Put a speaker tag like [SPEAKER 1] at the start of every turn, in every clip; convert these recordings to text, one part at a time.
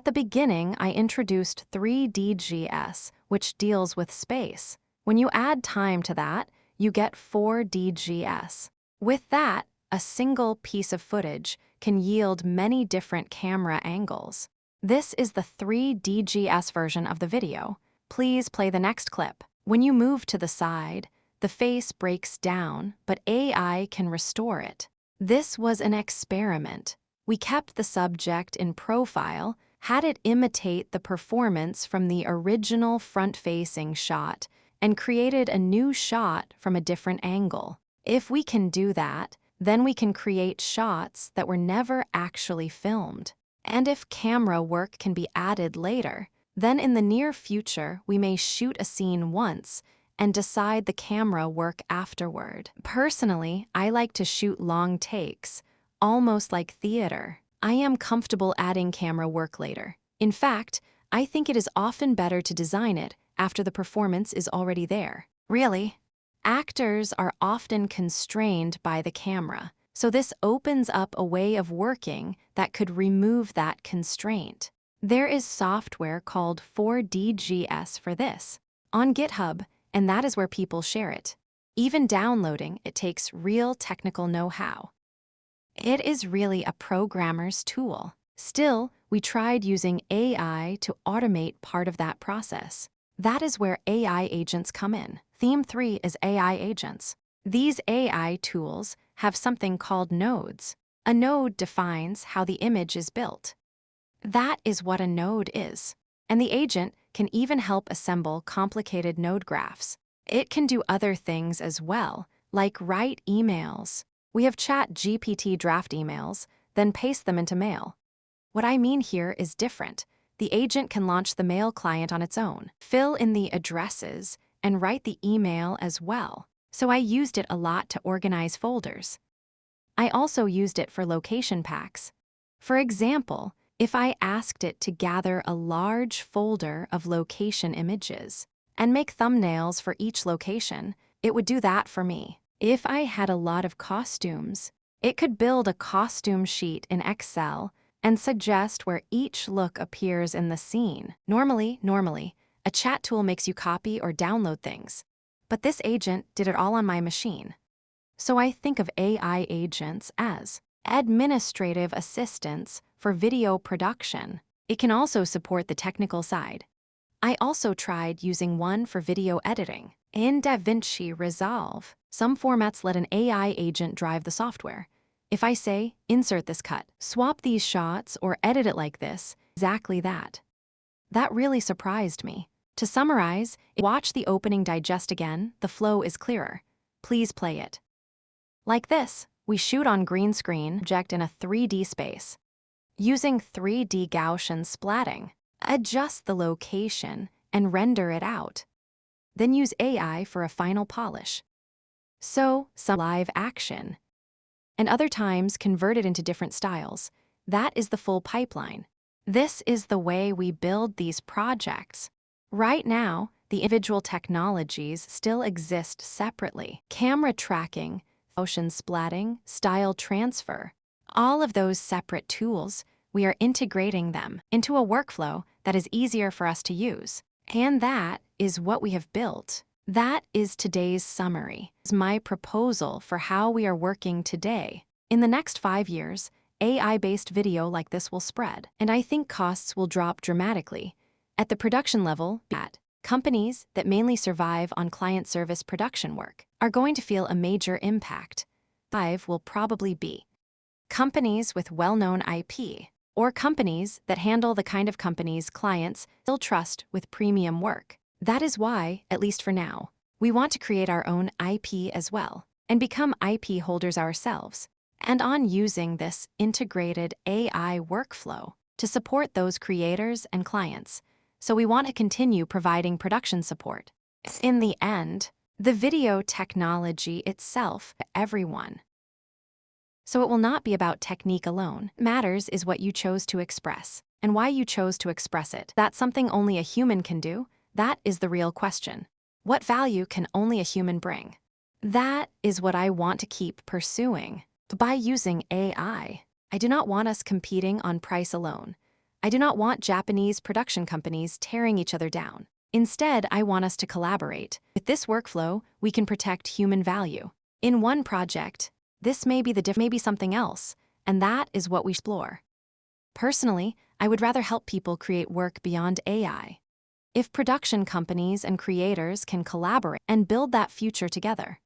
[SPEAKER 1] At the beginning, I introduced 3DGS, which deals with space. When you add time to that, you get 4DGS. With that, a single piece of footage can yield many different camera angles. This is the 3DGS version of the video. Please play the next clip. When you move to the side, the face breaks down, but AI can restore it. This was an experiment. We kept the subject in profile, had it imitate the performance from the original front-facing shot, and created a new shot from a different angle. If we can do that, then we can create shots that were never actually filmed. And if camera work can be added later, then in the near future we may shoot a scene once and decide the camera work afterward. Personally, I like to shoot long takes, almost like theater. I am comfortable adding camera work later. In fact, I think it is often better to design it after the performance is already there. Really, actors are often constrained by the camera, so this opens up a way of working that could remove that constraint. There is software called 4DGS for this on GitHub, and that is where people share it. Even downloading it takes real technical know-how. It is really a programmer's tool. Still, we tried using AI to automate part of that process. That is where AI agents come in. Theme 3 is AI agents. These AI tools have something called nodes. A node defines how the image is built. That is what a node is. And the agent can even help assemble complicated node graphs. It can do other things as well, like write emails. We have ChatGPT draft emails, then paste them into mail. What I mean here is different. The agent can launch the mail client on its own, fill in the addresses, and write the email as well. So I used it a lot to organize folders. I also used it for location packs. For example, if I asked it to gather a large folder of location images and make thumbnails for each location, it would do that for me. If I had a lot of costumes, it could build a costume sheet in Excel and suggest where each look appears in the scene. Normally, a chat tool makes you copy or download things, but this agent did it all on my machine. So I think of AI agents as administrative assistants for video production. It can also support the technical side. I also tried using one for video editing. In DaVinci Resolve, some formats let an AI agent drive the software. If I say, insert this cut, swap these shots, or edit it like this, exactly that. That really surprised me. To summarize, watch the opening digest again, the flow is clearer. Please play it. Like this, we shoot on green screen, object in a 3D space. Using 3D Gaussian splatting, adjust the location and render it out. Then use AI for a final polish. So, some live action. And other times convert it into different styles. That is the full pipeline. This is the way we build these projects. Right now, the individual technologies still exist separately. Camera tracking, motion splatting, style transfer, all of those separate tools, we are integrating them into a workflow that is easier for us to use. And that is what we have built. That is today's summary. It's my proposal for how we are working today. In the next 5 years, AI-based video like this will spread, and I think costs will drop dramatically. At the production level, companies that mainly survive on client service production work are going to feel a major impact. 5 will probably be companies with well-known IP, or companies that handle the kind of companies clients still trust with premium work. That is why, at least for now, we want to create our own IP as well and become IP holders ourselves, and on using this integrated AI workflow to support those creators and clients. So we want to continue providing production support. In the end, the video technology itself for everyone. So it will not be about technique alone. What matters is what you chose to express and why you chose to express it. That's something only a human can do. That is the real question. What value can only a human bring? That is what I want to keep pursuing. By using AI, I do not want us competing on price alone. I do not want Japanese production companies tearing each other down. Instead, I want us to collaborate. With this workflow, we can protect human value. In one project, this may be maybe something else, and that is what we explore. Personally, I would rather help people create work beyond AI. If production companies and creators can collaborate and build that future together,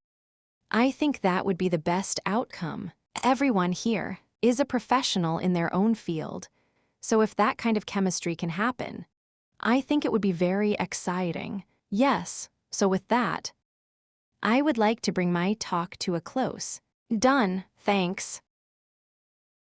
[SPEAKER 1] I think that would be the best outcome. Everyone here is a professional in their own field, so if that kind of chemistry can happen, I think it would be very exciting. Yes, so with that, I would like to bring my talk to a close. Done, thanks.